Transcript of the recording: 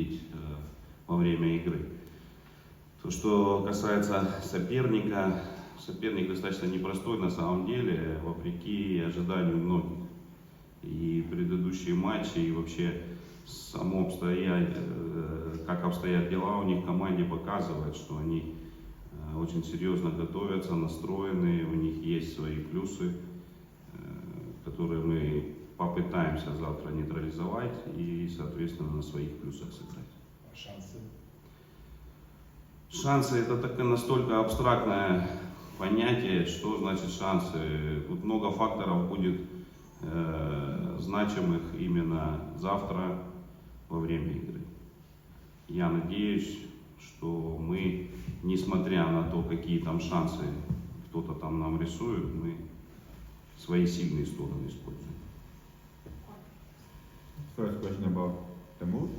увидеть во время игры. То, что касается соперника, соперник достаточно непростой на самом деле, вопреки ожиданию многих. И предыдущие матчи, и вообще само как обстоят дела у них в команде, показывает, что они очень серьезно готовятся, настроены, у них есть свои плюсы, которые мы попытаемся завтра нейтрализовать и, соответственно, на своих плюсах сыграть. Шансы? Шансы — это настолько абстрактное понятие, что значит шансы. Тут много факторов будет значимых именно завтра во время игры. Я надеюсь, что мы, несмотря на то, какие там шансы кто-то там нам рисует, мы свои сильные стороны используем. First question about the mood.